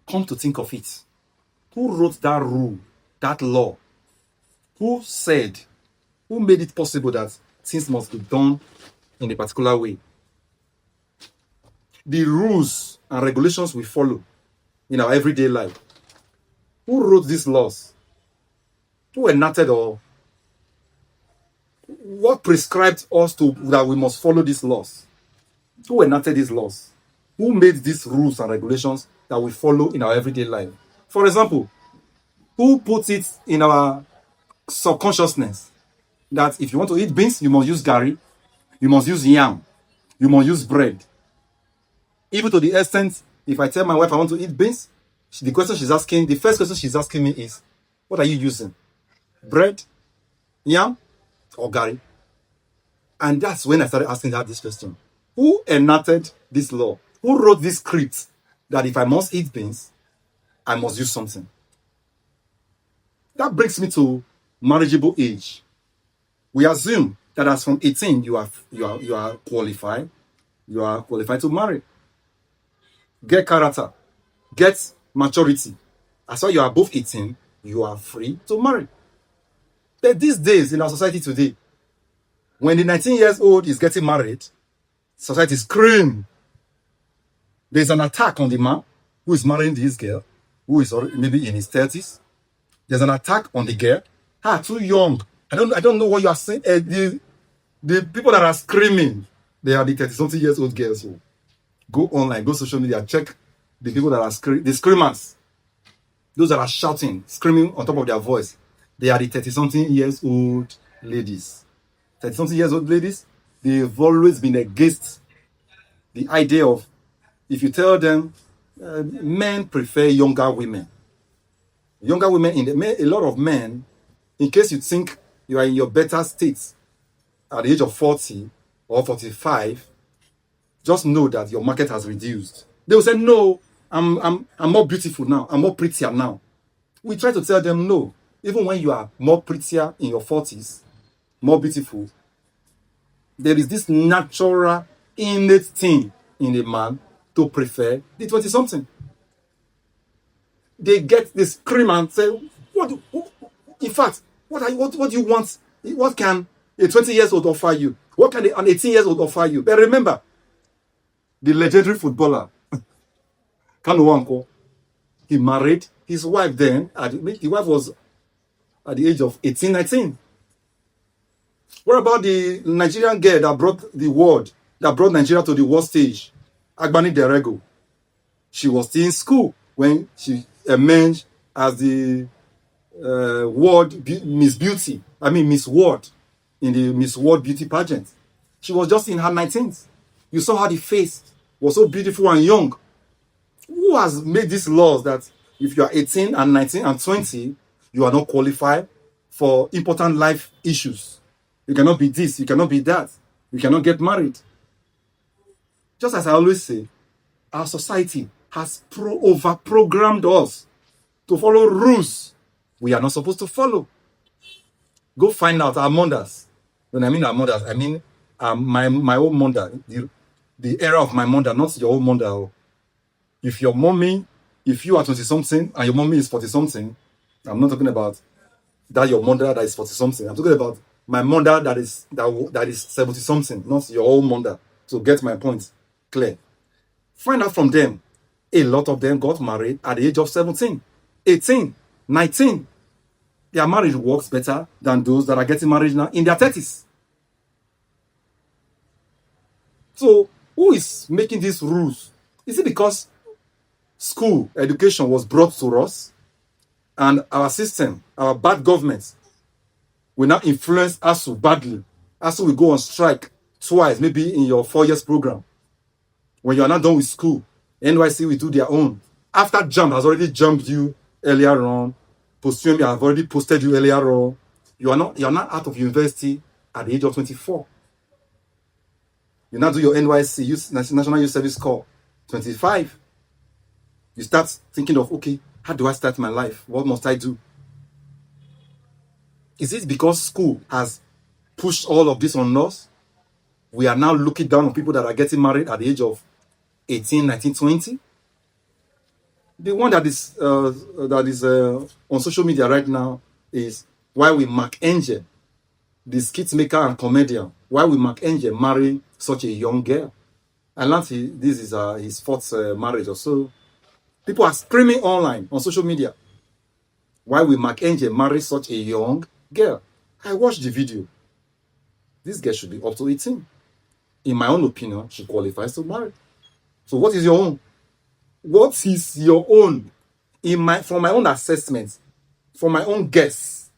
come to think of it, who wrote that rule, that law? Who said, who made it possible that things must be done in a particular way? The rules and regulations we follow in our everyday life. Who wrote these laws? Who enacted, or what prescribed us to that we must follow these laws? Who enacted these laws? Who made these rules and regulations that we follow in our everyday life? For example, who put it in our subconsciousness that if you want to eat beans, you must use gari, you must use yam, you must use bread? Even to the extent, if I tell my wife I want to eat beans, the first question she's asking me is, what are you using? Bread, yam, or gari? And that's when I started asking her this question. Who enacted this law? Who wrote this script that if I must eat beans, I must use something? That brings me to marriageable age. We assume that as from 18 you are qualified. You are qualified to marry. Get character, get maturity. As well, you are above 18, you are free to marry. But these days in our society today, when the 19 years old is getting married, society screams. There's an attack on the man who is marrying this girl, who is maybe in his 30s. There's an attack on the girl. Too young. I don't know what you are saying. The people that are screaming, they are the 30-something years old girls. So go online, go social media, check the people that are the screamers. Those that are shouting, screaming on top of their voice. They are the 30-something years old ladies. 30-something years old ladies, they've always been against the idea of, if you tell them, men prefer younger women. Younger women, a lot of men, in case you think you are in your better state at the age of 40 or 45, just know that your market has reduced. They will say, no, I'm more beautiful now. I'm more prettier now. We try to tell them, no. Even when you are more prettier in your 40s, more beautiful, there is this natural, innate thing in a man to prefer the 20-something. They scream and say, in fact, what do you want? What can a 20 years old offer you? What can an 18 years old offer you? But remember, the legendary footballer, Kanu Wanko, he married his wife then. The wife was at the age of 18, 19. What about the Nigerian girl that brought Nigeria to the world stage? Agbani Derego. She was still in school when she emerged as the Miss World in the Miss World beauty pageant. She was just in her 19th. You saw how the face was so beautiful and young. Who has made these laws that if you are 18 and 19 and 20, you are not qualified for important life issues? You cannot be this, you cannot be that, you cannot get married. Just as I always say, our society has over-programmed us to follow rules we are not supposed to follow. Go find out our mothers. When I mean our mothers, I mean my own mother, the era of my mother, not your own mother. If you are 20-something and your mommy is 40-something, I'm not talking about that your mother that is 40-something. I'm talking about my mother that is 70-something, not your own mother. So get my point clear. Find out from them. A lot of them got married at the age of 17, 18, 19. Their marriage works better than those that are getting married now in their 30s. So who is making these rules? Is it because school education was brought to us and our system, our bad government, will now influence us badly? As we go on strike twice, maybe in your 4 years program. When you are not done with school, NYC will do their own. After JAMB has already jumped you earlier on, Post-UME have already posted you earlier on. You are not out of university at the age of 24. You now do your NYC, National Youth Service Corps, 25. You start thinking of, okay, how do I start my life? What must I do? Is it because school has pushed all of this on us? We are now looking down on people that are getting married at the age of 18, 19, 20? The one that is on social media right now is why will Mark Angel, the skit maker and comedian, why will Mark Angel marry such a young girl? And this is his fourth marriage or so. People are screaming online on social media. Why will Mark Angel marry such a young girl? I watched the video. This girl should be up to 18. In my own opinion, she qualifies to marry. So what is your own? What is your own? From my own assessment, from my own guess.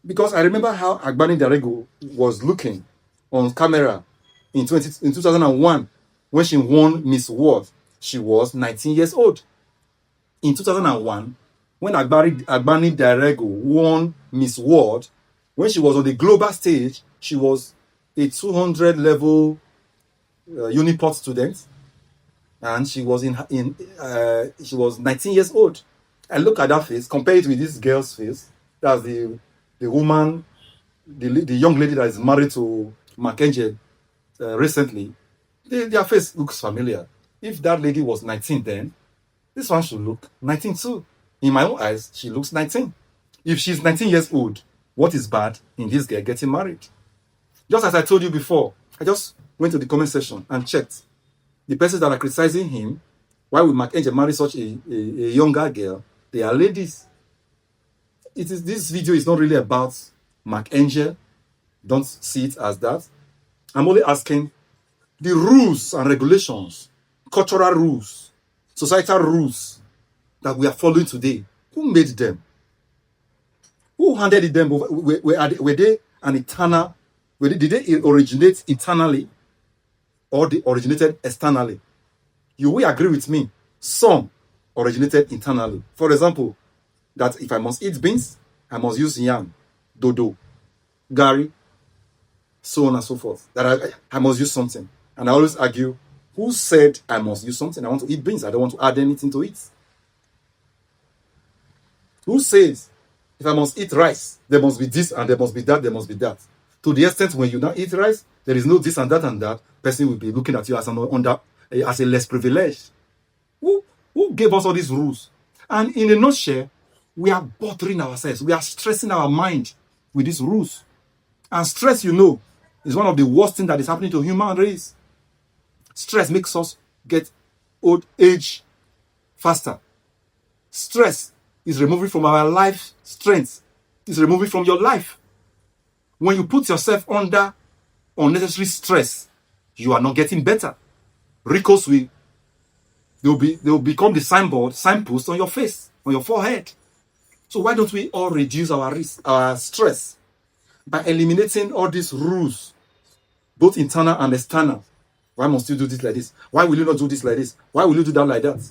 Because I remember how Agbani Darego was looking on camera in 2001 when she won Miss World. She was 19 years old. In 2001, when Agbani Darego won Miss World, when she was on the global stage, she was a 200 level Uniport student, and she was she was 19 years old. I look at that face, compare it with this girl's face. That's the woman, the young lady that is married to Mark Angel recently. Their face looks familiar. If that lady was 19 then, this one should look 19 too. In my own eyes, she looks 19. If she's 19 years old, what is bad in this girl getting married? Just as I told you before, I just went to the comment section and checked. The persons that are criticizing him, why would Mark Angel marry such a younger girl? They are ladies. This video is not really about Mark Angel. Don't see it as that. I'm only asking the rules and regulations, cultural rules, societal rules that we are following today. Who made them? Who handed them over? Were they an eternal? Did they originate internally or they originated externally? You will agree with me. Some originated internally. For example, that if I must eat beans, I must use yam, dodo, gari, so on and so forth. That I must use something. And I always argue, who said I must use something? I want to eat beans. I don't want to add anything to it. Who says if I must eat rice, there must be this and there must be that, there must be that? To the extent when you don't eat rice, there is no this and that, person will be looking at you as as a less privileged. Who gave us all these rules? And in a nutshell, we are bothering ourselves. We are stressing our mind with these rules. And stress, is one of the worst things that is happening to human race. Stress makes us get old age faster. Stress is removing from our life strength. It's removing from your life. When you put yourself under unnecessary stress, you are not getting better. Wrinkles they'll become the signpost on your face, on your forehead. So why don't we all reduce our stress by eliminating all these rules, both internal and external? Why must you do this like this? Why will you not do this like this? Why will you do that like that?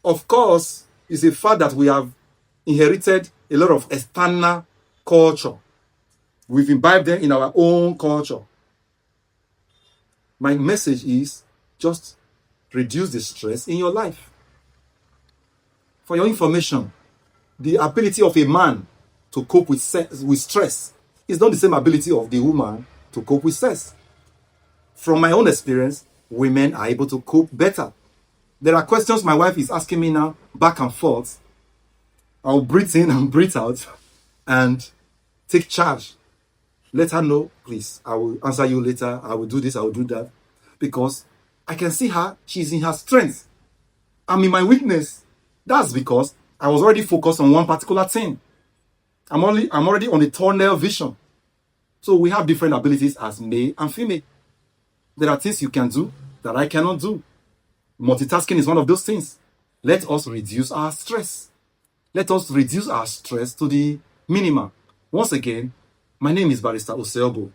Of course, it's a fact that we have inherited a lot of external culture. We've imbibed them in our own culture. My message is just reduce the stress in your life. For your information, the ability of a man to cope with stress is not the same ability of the woman to cope with stress. From my own experience, women are able to cope better. There are questions my wife is asking me now, back and forth. I'll breathe in and breathe out and take charge. Let her know, please. I will answer you later. I will do this, I will do that. Because I can see her, she's in her strength. I'm in my weakness. That's because I was already focused on one particular thing. I'm already on a tunnel vision. So we have different abilities as male and female. There are things you can do that I cannot do. Multitasking is one of those things. Let us reduce our stress. Let us reduce our stress to the minimum. Once again, my name is Barrister Oseobo.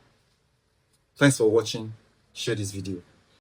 Thanks for watching. Share this video.